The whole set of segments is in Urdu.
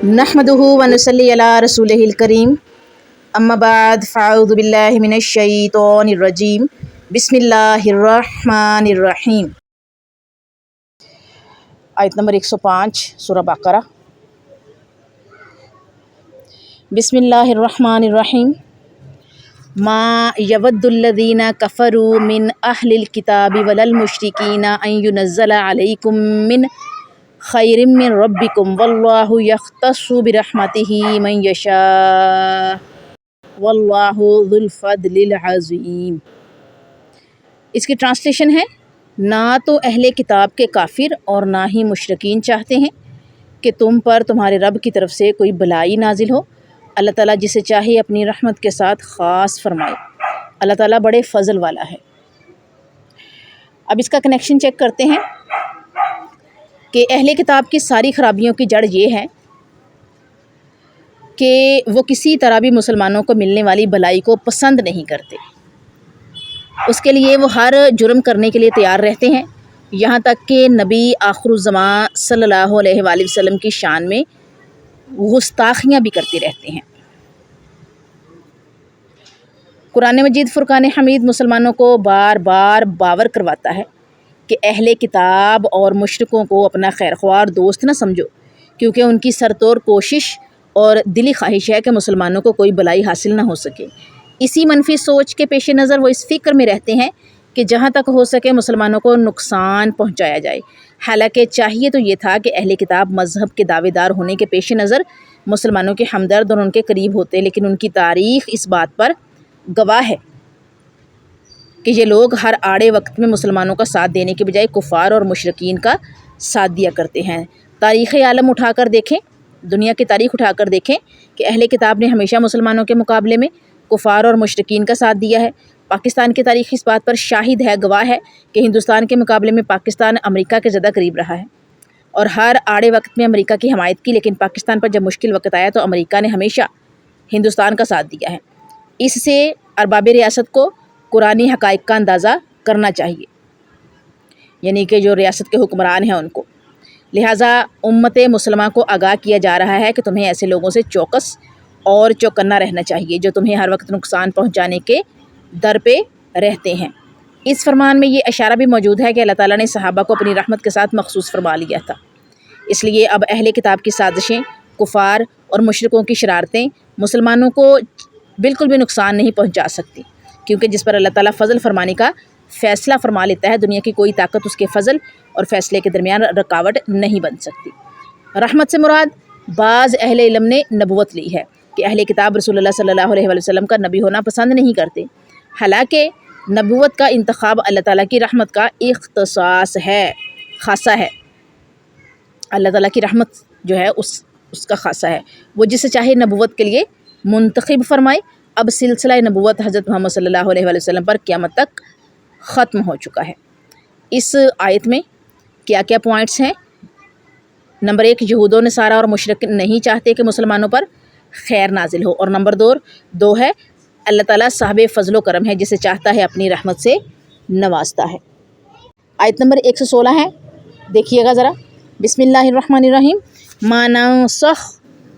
نحمدہ ونصلی علی رسولہ الکریم، اما بعد فاعوذ باللہ من الشیطان الرجیم، بسم اللہ الرحمن الرحیم۔ آیت نمبر 105 سورہ بقرہ۔ بسم اللہ الرحمن الرحیم۔ ما یود الذین کفروا من اہل الکتاب ولا المشرکین ان ینزل علیکم من خیر من ربکم واللہ یختص برحمتہ من یشاء واللہ ذو الفضل العظیم۔ اس کی ٹرانسلیشن ہے، نہ تو اہل کتاب کے کافر اور نہ ہی مشرکین چاہتے ہیں کہ تم پر تمہارے رب کی طرف سے کوئی بلائی نازل ہو۔ اللہ تعالیٰ جسے چاہے اپنی رحمت کے ساتھ خاص فرمائے۔ اللہ تعالیٰ بڑے فضل والا ہے۔ اب اس کا کنیکشن چیک کرتے ہیں کہ اہل کتاب کی ساری خرابیوں کی جڑ یہ ہے کہ وہ کسی طرح بھی مسلمانوں کو ملنے والی بلائی کو پسند نہیں کرتے۔ اس کے لیے وہ ہر جرم کرنے کے لیے تیار رہتے ہیں، یہاں تک کہ نبی آخر الزمان صلی اللہ علیہ وآلہ وسلم کی شان میں گستاخیاں بھی کرتے رہتے ہیں۔ قرآن مجید فرقان حمید مسلمانوں کو بار بار باور کرواتا ہے کہ اہل کتاب اور مشرکوں کو اپنا خیرخواہ دوست نہ سمجھو، کیونکہ ان کی سرتور کوشش اور دلی خواہش ہے کہ مسلمانوں کو کوئی بلائی حاصل نہ ہو سکے۔ اسی منفی سوچ کے پیش نظر وہ اس فکر میں رہتے ہیں کہ جہاں تک ہو سکے مسلمانوں کو نقصان پہنچایا جائے۔ حالانکہ چاہیے تو یہ تھا کہ اہل کتاب مذہب کے دعوے دار ہونے کے پیش نظر مسلمانوں کے ہمدرد اور ان کے قریب ہوتے، لیکن ان کی تاریخ اس بات پر گواہ ہے کہ یہ لوگ ہر آڑے وقت میں مسلمانوں کا ساتھ دینے کے بجائے کفار اور مشرکین کا ساتھ دیا کرتے ہیں۔ تاریخ عالم اٹھا کر دیکھیں، دنیا کی تاریخ اٹھا کر دیکھیں کہ اہل کتاب نے ہمیشہ مسلمانوں کے مقابلے میں کفار اور مشرکین کا ساتھ دیا ہے۔ پاکستان کی تاریخ اس بات پر شاہد ہے، گواہ ہے کہ ہندوستان کے مقابلے میں پاکستان امریکہ کے زیادہ قریب رہا ہے اور ہر آڑے وقت میں امریکہ کی حمایت کی، لیکن پاکستان پر جب مشکل وقت آیا تو امریکہ نے ہمیشہ ہندوستان کا ساتھ دیا ہے۔ اس سے ارباب ریاست کو قرآنی حقائق کا اندازہ کرنا چاہیے، یعنی کہ جو ریاست کے حکمران ہیں ان کو۔ لہٰذا امت مسلمہ کو آگاہ کیا جا رہا ہے کہ تمہیں ایسے لوگوں سے چوکس اور چوکنا رہنا چاہیے جو تمہیں ہر وقت نقصان پہنچانے کے در پہ رہتے ہیں۔ اس فرمان میں یہ اشارہ بھی موجود ہے کہ اللہ تعالیٰ نے صحابہ کو اپنی رحمت کے ساتھ مخصوص فرما لیا تھا، اس لیے اب اہل کتاب کی سازشیں، کفار اور مشرکوں کی شرارتیں مسلمانوں کو بالکل بھی نقصان نہیں پہنچا سکتی، کیونکہ جس پر اللہ تعالیٰ فضل فرمانے کا فیصلہ فرما لیتا ہے، دنیا کی کوئی طاقت اس کے فضل اور فیصلے کے درمیان رکاوٹ نہیں بن سکتی۔ رحمت سے مراد بعض اہل علم نے نبوت لی ہے کہ اہل کتاب رسول اللہ صلی اللہ علیہ وآلہ وسلم کا نبی ہونا پسند نہیں کرتے، حالانکہ نبوت کا انتخاب اللہ تعالیٰ کی رحمت کا اختصاص ہے، خاصہ ہے۔ اللہ تعالیٰ کی رحمت جو ہے اس کا خاصہ ہے، وہ جسے چاہے نبوت کے لیے منتخب فرمائے۔ اب سلسلہ نبوت حضرت محمد صلی اللہ علیہ وآلہ وسلم پر قیامت تک ختم ہو چکا ہے۔ اس آیت میں کیا کیا پوائنٹس ہیں؟ نمبر 1، یہود و نصارہ اور مشرک نہیں چاہتے کہ مسلمانوں پر خیر نازل ہو، اور نمبر 2 ہے اللہ تعالیٰ صاحب فضل و کرم ہے، جسے چاہتا ہے اپنی رحمت سے نوازتا ہے۔ آیت نمبر 116 ہے، دیکھیے گا ذرا۔ بسم اللہ الرحمن الرحیم۔ ما ننسخ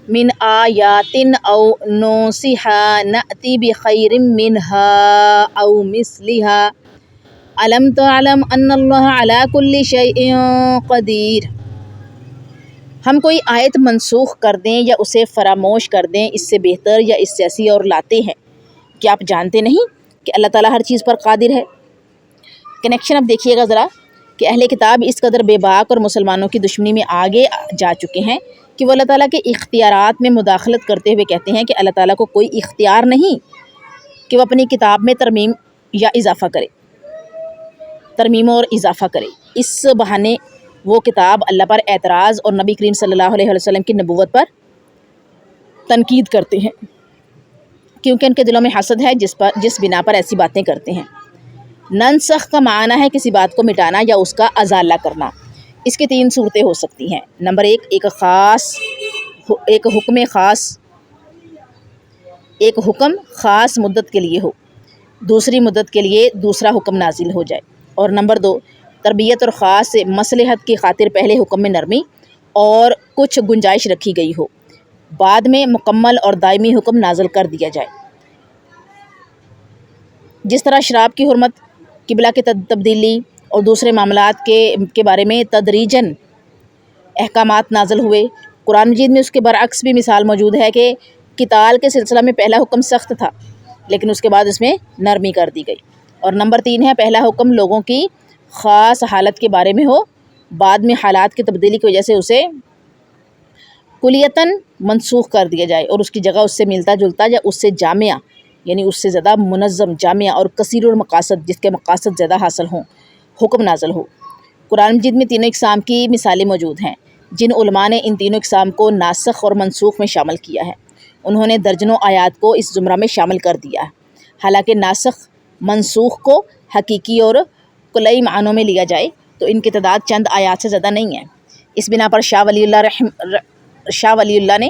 من آیات او ننسها نأتی بخیر منها او مثلها الم تعلم ان اللہ علی کل شیء قدیر۔ ہم کوئی آیت منسوخ کر دیں یا اسے فراموش کر دیں اس سے بہتر یا اس سے ایسی اور لاتے ہیں، کیا آپ جانتے نہیں کہ اللہ تعالیٰ ہر چیز پر قادر ہے؟ کنیکشن اب دیکھیے گا ذرا کہ اہل کتاب اس قدر بے باک اور مسلمانوں کی دشمنی میں آگے جا چکے ہیں کہ وہ اللہ تعالیٰ کے اختیارات میں مداخلت کرتے ہوئے کہتے ہیں کہ اللہ تعالیٰ کو کوئی اختیار نہیں کہ وہ اپنی کتاب میں ترمیم یا اضافہ کرے، ترمیم اور اضافہ کرے۔ اس بہانے وہ کتاب اللہ پر اعتراض اور نبی کریم صلی اللہ علیہ وسلم کی نبوت پر تنقید کرتے ہیں، کیونکہ ان کے دلوں میں حسد ہے جس بنا پر ایسی باتیں کرتے ہیں۔ ننسخ کا معنی ہے کسی بات کو مٹانا یا اس کا ازالہ کرنا۔ اس کی 3 صورتیں ہو سکتی ہیں۔ نمبر 1، ایک حکم خاص مدت کے لیے ہو، دوسری مدت کے لیے دوسرا حکم نازل ہو جائے، اور نمبر 2 تربیت اور خاص مصلحت کی خاطر پہلے حکم میں نرمی اور کچھ گنجائش رکھی گئی ہو، بعد میں مکمل اور دائمی حکم نازل کر دیا جائے۔ جس طرح شراب کی حرمت، قبلہ کی تبدیلی اور دوسرے معاملات کے بارے میں تدریجاً احکامات نازل ہوئے، قرآن مجید میں اس کے برعکس بھی مثال موجود ہے کہ قتال کے سلسلہ میں پہلا حکم سخت تھا لیکن اس کے بعد اس میں نرمی کر دی گئی۔ اور نمبر 3 ہے پہلا حکم لوگوں کی خاص حالت کے بارے میں ہو، بعد میں حالات کی تبدیلی کی وجہ سے اسے کلیتاً منسوخ کر دیا جائے اور اس کی جگہ اس سے ملتا جلتا یا اس سے جامع یعنی اس سے زیادہ منظم، جامع اور کثیر المقاصد جس کے مقاصد زیادہ حاصل ہوں حکم نازل ہو۔ قرآن مجید میں تینوں اقسام کی مثالیں موجود ہیں جن علماء نے ان تینوں اقسام کو ناسخ اور منسوخ میں شامل کیا ہے، انہوں نے درجنوں آیات کو اس زمرہ میں شامل کر دیا ہے۔ حالانکہ ناسخ منسوخ کو حقیقی اور کلی معنوں میں لیا جائے تو ان کی تعداد چند آیات سے زیادہ نہیں ہے۔ اس بنا پر شاہ ولی اللہ نے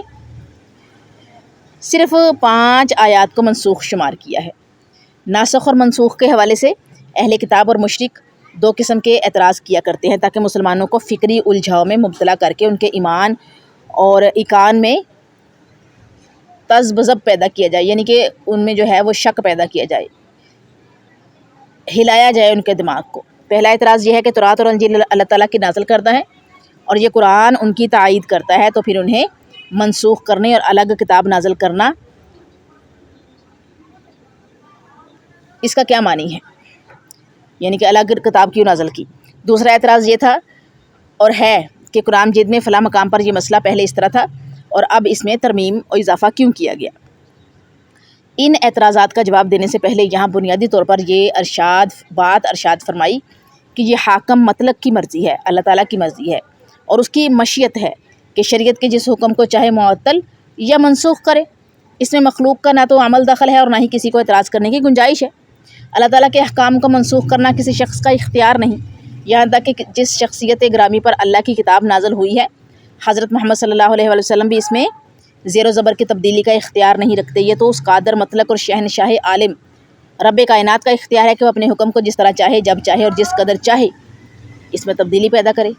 صرف 5 آیات کو منسوخ شمار کیا ہے۔ ناسخ اور منسوخ کے حوالے سے اہل کتاب اور مشرک 2 قسم کے اعتراض کیا کرتے ہیں تاکہ مسلمانوں کو فکری الجھاؤ میں مبتلا کر کے ان کے ایمان اور ایقان میں تذبذب پیدا کیا جائے، یعنی کہ ان میں جو ہے وہ شک پیدا کیا جائے، ہلایا جائے ان کے دماغ کو۔ پہلا اعتراض یہ ہے کہ تورات اور انجیل اللہ تعالیٰ کی نازل کردہ ہے اور یہ قرآن ان کی تائید کرتا ہے، تو پھر انہیں منسوخ کرنے اور الگ کتاب نازل کرنا اس کا کیا معنی ہے، یعنی کہ الگ کتاب کیوں نازل کی۔ دوسرا اعتراض یہ تھا اور ہے کہ قرآن مجید میں فلاں مقام پر یہ مسئلہ پہلے اس طرح تھا اور اب اس میں ترمیم اور اضافہ کیوں کیا گیا۔ ان اعتراضات کا جواب دینے سے پہلے یہاں بنیادی طور پر یہ ارشاد فرمائی کہ یہ حاکم مطلق کی مرضی ہے، اللہ تعالیٰ کی مرضی ہے اور اس کی مشیت ہے کہ شریعت کے جس حکم کو چاہے معطل یا منسوخ کرے۔ اس میں مخلوق کا نہ تو عمل دخل ہے اور نہ ہی کسی کو اعتراض کرنے کی گنجائش ہے۔ اللہ تعالیٰ کے احکام کو منسوخ کرنا کسی شخص کا اختیار نہیں، یہاں تک کہ جس شخصیت گرامی پر اللہ کی کتاب نازل ہوئی ہے، حضرت محمد صلی اللہ علیہ وآلہ وسلم بھی اس میں زیر و زبر کی تبدیلی کا اختیار نہیں رکھتے۔ یہ تو اس قادر مطلق اور شہنشاہ عالم رب کائنات کا اختیار ہے کہ وہ اپنے حکم کو جس طرح چاہے، جب چاہے اور جس قدر چاہے اس میں تبدیلی پیدا کرے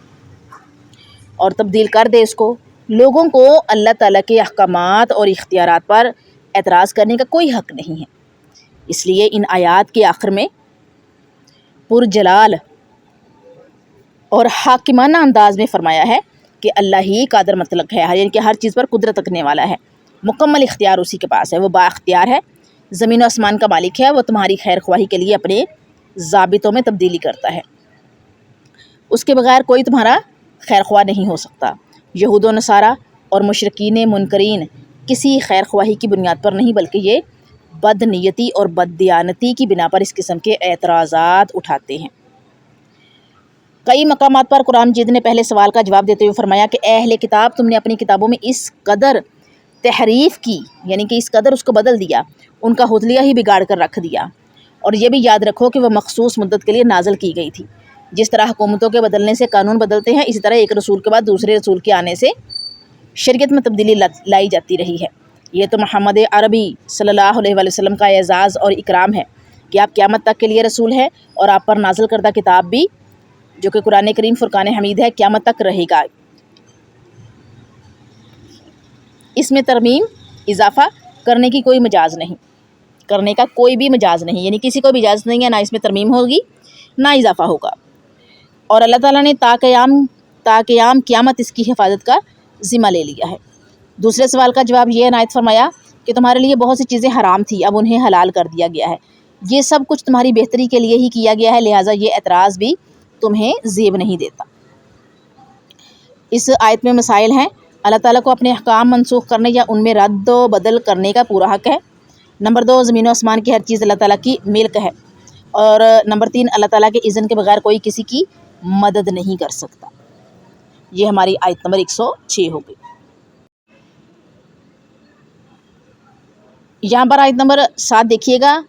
اور تبدیل کر دے اس کو۔ لوگوں کو اللہ تعالیٰ کے احکامات اور اختیارات پر اعتراض کرنے کا کوئی حق نہیں ہے، اس لیے ان آیات کے آخر میں پرجلال اور حاکمانہ انداز میں فرمایا ہے کہ اللہ ہی قادر مطلق ہے، یعنی کہ ہر چیز پر قدرت رکھنے والا ہے، مکمل اختیار اسی کے پاس ہے، وہ با اختیار ہے، زمین و آسمان کا مالک ہے، وہ تمہاری خیر خواہی کے لیے اپنے ضابطوں میں تبدیلی کرتا ہے، اس کے بغیر کوئی تمہارا خیر خواہ نہیں ہو سکتا۔ یہود و نصارہ اور مشرکین منکرین کسی خیر خواہی کی بنیاد پر نہیں بلکہ یہ بد نیتی اور بد دیانتی کی بنا پر اس قسم کے اعتراضات اٹھاتے ہیں۔ کئی مقامات پر قرآن مجید نے پہلے سوال کا جواب دیتے ہوئے فرمایا کہ اے اہل کتاب، تم نے اپنی کتابوں میں اس قدر تحریف کی، یعنی کہ اس قدر اس کو بدل دیا، ان کا حلیہ ہی بگاڑ کر رکھ دیا، اور یہ بھی یاد رکھو کہ وہ مخصوص مدت کے لیے نازل کی گئی تھی۔ جس طرح حکومتوں کے بدلنے سے قانون بدلتے ہیں، اسی طرح ایک رسول کے بعد دوسرے رسول کے آنے سے شریعت میں تبدیلی لائی جاتی رہی ہے۔ یہ تو محمد عربی صلی اللہ علیہ وآلہ وسلم کا اعزاز اور اکرام ہے کہ آپ قیامت تک کے لیے رسول ہیں اور آپ پر نازل کردہ کتاب بھی جو کہ قرآن کریم فرقان حمید ہے قیامت تک رہے گا۔ اس میں ترمیم اضافہ کرنے کی کوئی مجاز نہیں، کرنے کا کوئی بھی مجاز نہیں، یعنی کسی کو بھی اجازت نہیں ہے، نہ اس میں ترمیم ہوگی نہ اضافہ ہوگا، اور اللہ تعالیٰ نے تا قیام قیامت اس کی حفاظت کا ذمہ لے لیا ہے۔ دوسرے سوال کا جواب یہ عنایت فرمایا کہ تمہارے لیے بہت سی چیزیں حرام تھی، اب انہیں حلال کر دیا گیا ہے، یہ سب کچھ تمہاری بہتری کے لیے ہی کیا گیا ہے، لہٰذا یہ اعتراض بھی تمہیں زیب نہیں دیتا۔ اس آیت میں مسائل ہیں۔ اللہ تعالیٰ کو اپنے احکام منسوخ کرنے یا ان میں رد و بدل کرنے کا پورا حق ہے۔ نمبر 2، زمین و آسمان کی ہر چیز اللہ تعالیٰ کی ملک ہے، اور نمبر 3، اللہ تعالیٰ کے اذن کے بغیر کوئی کسی کی مدد نہیں کر سکتا۔ یہ ہماری آیت نمبر 106 ہو گئی۔ یہاں پر آیت نمبر 7 دیکھیے گا،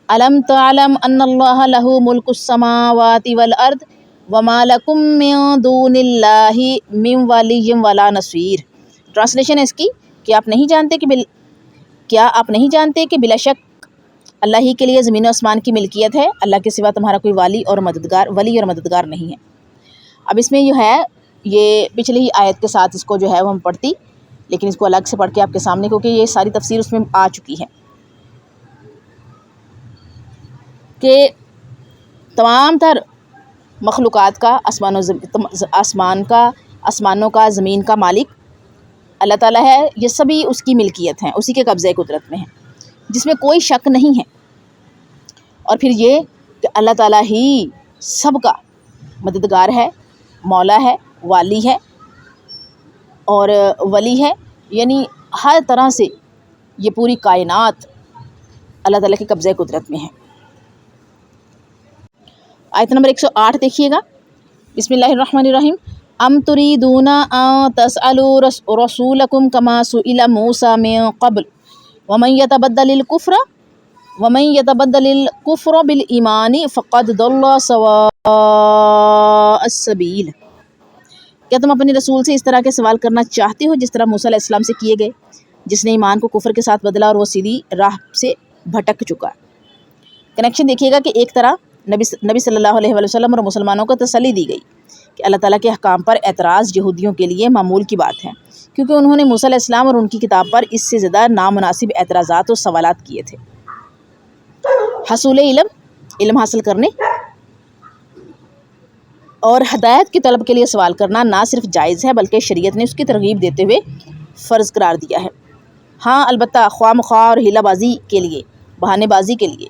الم تعلم ان اللہ لہ ملک السماوات والارض وما لکم من دون اللہ من ولی ولا نصیر۔ ٹرانسلیشن ہے اس کی کہ کیا آپ نہیں جانتے کہ بلا شک اللہ ہی کے لیے زمین و آسمان کی ملکیت ہے، اللہ کے سوا تمہارا کوئی ولی اور مددگار نہیں ہے۔ اب اس میں جو ہے یہ پچھلی ہی آیت کے ساتھ اس کو جو ہے وہ ہم پڑھتی، لیکن اس کو الگ سے پڑھ کے آپ کے سامنے، کیونکہ یہ ساری تفسیر اس میں آ چکی ہے کہ تمام تر مخلوقات کا آسمانوں کا زمین کا مالک اللہ تعالیٰ ہے، یہ سبھی اس کی ملکیت ہیں، اسی کے قبضۂ قدرت میں ہیں، جس میں کوئی شک نہیں ہے۔ اور پھر یہ کہ اللہ تعالیٰ ہی سب کا مددگار ہے، مولا ہے، والی ہے اور ولی ہے، یعنی ہر طرح سے یہ پوری کائنات اللہ تعالیٰ کے قبضۂ قدرت میں ہے۔ آیت نمبر 108 دیکھیے گا، بسم اللہ الرحمن الرحیم۔ ام تریدون ان تسألوا رسولکم کما سئل موسیٰ من قبل ومن يتبدل الكفر بالایمان فقد ضل سواء السبیل۔ کیا تم اپنے رسول سے اس طرح کے سوال کرنا چاہتے ہو جس طرح موسیٰ علیہ السلام سے کیے گئے، جس نے ایمان کو کفر کے ساتھ بدلا اور وہ سیدھی راہ سے بھٹک چکا ہے۔ کنیکشن دیکھیے گا کہ ایک طرح نبی صلی اللہ علیہ وسلم اور مسلمانوں کو تسلی دی گئی کہ اللہ تعالیٰ کے احکام پر اعتراض یہودیوں کے لیے معمول کی بات ہے، کیونکہ انہوں نے موسیٰ علیہ السلام اور ان کی کتاب پر اس سے زیادہ نامناسب اعتراضات اور سوالات کیے تھے۔ حصول علم حاصل کرنے اور ہدایت کی طلب کے لیے سوال کرنا نہ صرف جائز ہے بلکہ شریعت نے اس کی ترغیب دیتے ہوئے فرض قرار دیا ہے۔ ہاں البتہ خواہ مخواہ اور ہیلہ بازی کے لیے، بہانے بازی کے لیے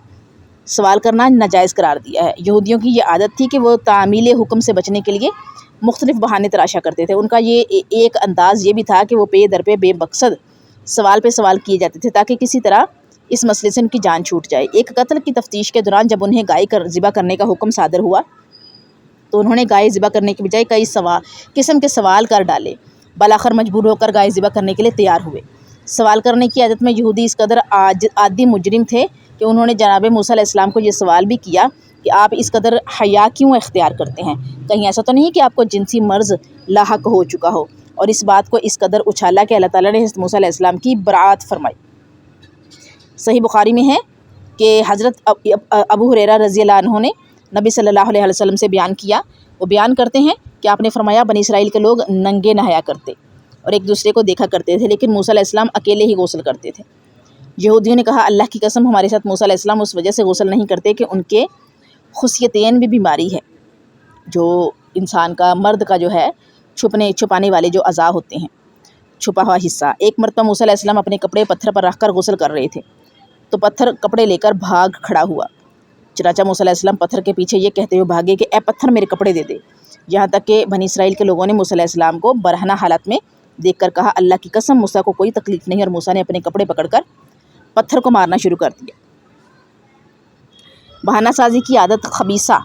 سوال کرنا ناجائز قرار دیا ہے۔ یہودیوں کی یہ عادت تھی کہ وہ تعمیل حکم سے بچنے کے لیے مختلف بہانے تراشا کرتے تھے۔ ان کا یہ ایک انداز یہ بھی تھا کہ وہ پے در پہ بے مقصد سوال پہ سوال کیے جاتے تھے تاکہ کسی طرح اس مسئلے سے ان کی جان چھوٹ جائے۔ ایک قتل کی تفتیش کے دوران جب انہیں گائے ذبح کرنے کا حکم صادر ہوا تو انہوں نے گائے ذبح کرنے کے بجائے کئی قسم کے سوال کر ڈالے۔ بالآخر مجبور ہو کر گائے ذبح کرنے کے لیے تیار ہوئے۔ سوال کرنے کی عادت میں یہودی اس قدر عادی مجرم تھے کہ انہوں نے جناب موسیٰ علیہ السلام کو یہ سوال بھی کیا کہ آپ اس قدر حیا کیوں اختیار کرتے ہیں؟ کہیں ایسا تو نہیں کہ آپ کو جنسی مرض لاحق ہو چکا ہو؟ اور اس بات کو اس قدر اچھالا کہ اللہ تعالیٰ نے حضرت موسیٰ علیہ السلام کی برات فرمائی۔ صحیح بخاری میں ہے کہ حضرت ابو ہریرہ رضی اللہ عنہ نے نبی صلی اللہ علیہ وسلم سے بیان کیا، وہ بیان کرتے ہیں کہ آپ نے فرمایا بنی اسرائیل کے لوگ ننگے نہایا کرتے اور ایک دوسرے کو دیکھا کرتے تھے، لیکن موسیٰ علیہ السلام اکیلے ہی غسل کرتے تھے۔ یہودیوں نے کہا اللہ کی قسم ہمارے ساتھ موسیٰ علیہ السلام اس وجہ سے غسل نہیں کرتے کہ ان کے خصیتین بھی بیماری ہے، جو انسان کا مرد کا جو ہے چھپانے والے جو اعضاء ہوتے ہیں، چھپا ہوا حصہ۔ ایک مرتبہ موسیٰ علیہ السلام اپنے کپڑے پتھر پر رکھ کر غسل کر رہے تھے تو پتھر کپڑے لے کر بھاگ کھڑا ہوا۔ چنانچہ موسیٰ علیہ السلام پتھر کے پیچھے یہ کہتے ہوئے بھاگے کہ اے پتھر میرے کپڑے دے دے، یہاں تک کہ بنی اسرائیل کے لوگوں نے موسیٰ علیہ السلام کو برہنہ حالت میں دیکھ کر کہا اللہ کی قسم موسیٰ کو کوئی تکلیف نہیں، اور موسیٰ نے اپنے کپڑے پکڑ کر پتھر کو مارنا شروع کر دیا۔ بہانہ سازی کی عادت خبیثہ،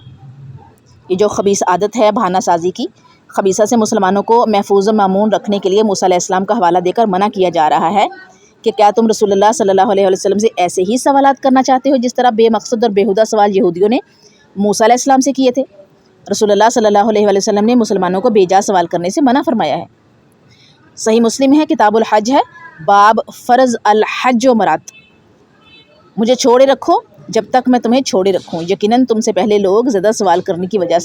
یہ جو خبیث عادت ہے بہانہ سازی کی، خبیثہ سے مسلمانوں کو محفوظ و مامون رکھنے کے لیے موسیٰ علیہ السلام کا حوالہ دے کر منع کیا جا رہا ہے کہ کیا تم رسول اللہ صلی اللہ علیہ وسلم سے ایسے ہی سوالات کرنا چاہتے ہو جس طرح بے مقصد اور بیہودہ سوال یہودیوں نے موسیٰ علیہ السلام سے کیے تھے؟ رسول اللہ صلی اللہ علیہ وسلم نے مسلمانوں کو بے جا سوال کرنے سے منع فرمایا ہے۔ صحیح مسلم ہے، کتاب الحج ہے، باب فرض الحج و مرات۔ مجھے چھوڑے رکھو جب تک میں تمہیں چھوڑے رکھوں، یقیناً تم سے پہلے لوگ زیادہ سوال کرنے کی وجہ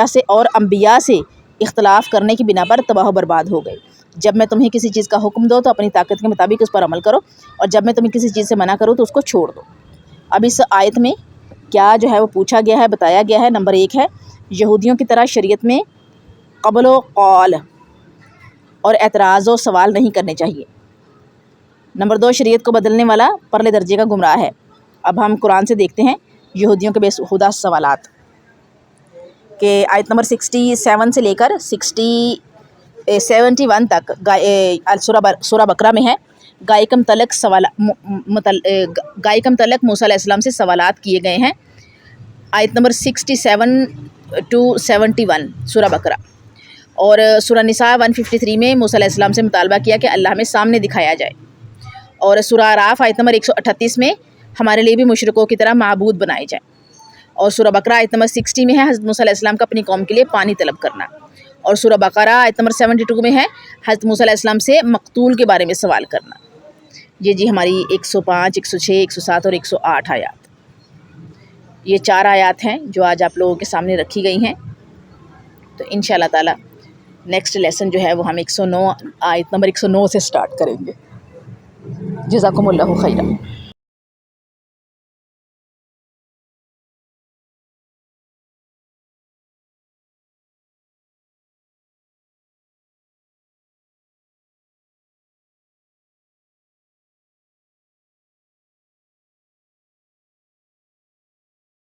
سے اور انبیاء سے اختلاف کرنے کی بنا پر تباہ و برباد ہو گئے۔ جب میں تمہیں کسی چیز کا حکم دو تو اپنی طاقت کے مطابق اس پر عمل کرو، اور جب میں تمہیں کسی چیز سے منع کروں تو اس کو چھوڑ دو۔ اب اس آیت میں کیا جو ہے وہ پوچھا گیا ہے، بتایا گیا ہے۔ نمبر 1 ہے یہودیوں کی طرح شریعت میں قبل و قول اور اعتراض و سوال نہیں کرنے چاہیے۔ نمبر 2 شریعت کو بدلنے والا پرلے درجے کا گمراہ ہے۔ اب ہم قرآن سے دیکھتے ہیں یہودیوں کے بے خدا سوالات کہ آیت نمبر 67 سے لے کر 71 تک سورہ بقرہ میں ہے گائے کم تلک موسیٰ علیہ السلام سے سوالات کیے گئے ہیں۔ آیت نمبر 67 to 71 سورہ بقرہ، اور سورہ نساء 153 میں موسیٰ علیہ السلام سے مطالبہ کیا کہ اللہ ہمیں سامنے دکھایا جائے، اور سورہ اعراف آیت نمبر 138 میں ہمارے لیے بھی مشرکوں کی طرح معبود بنائے جائیں، اور سورہ بقرہ آیت نمبر 60 میں ہے حضرت موسیٰ علیہ السلام کا اپنی قوم کے لیے پانی طلب کرنا، اور سورہ بقرہ آیت نمبر 72 میں ہے حضرت موسیٰ علیہ السلام سے مقتول کے بارے میں سوال کرنا۔ یہ جی ہماری 105 106 107 اور 108 آیات، یہ 4 آیات ہیں جو آج آپ لوگوں کے سامنے رکھی گئی ہیں۔ تو انشاءاللہ تعالی نیکسٹ لیسن جو ہے وہ ہم 109 آیت نمبر 109 سے سٹارٹ کریں گے۔ جزاکم اللہ خیرہ۔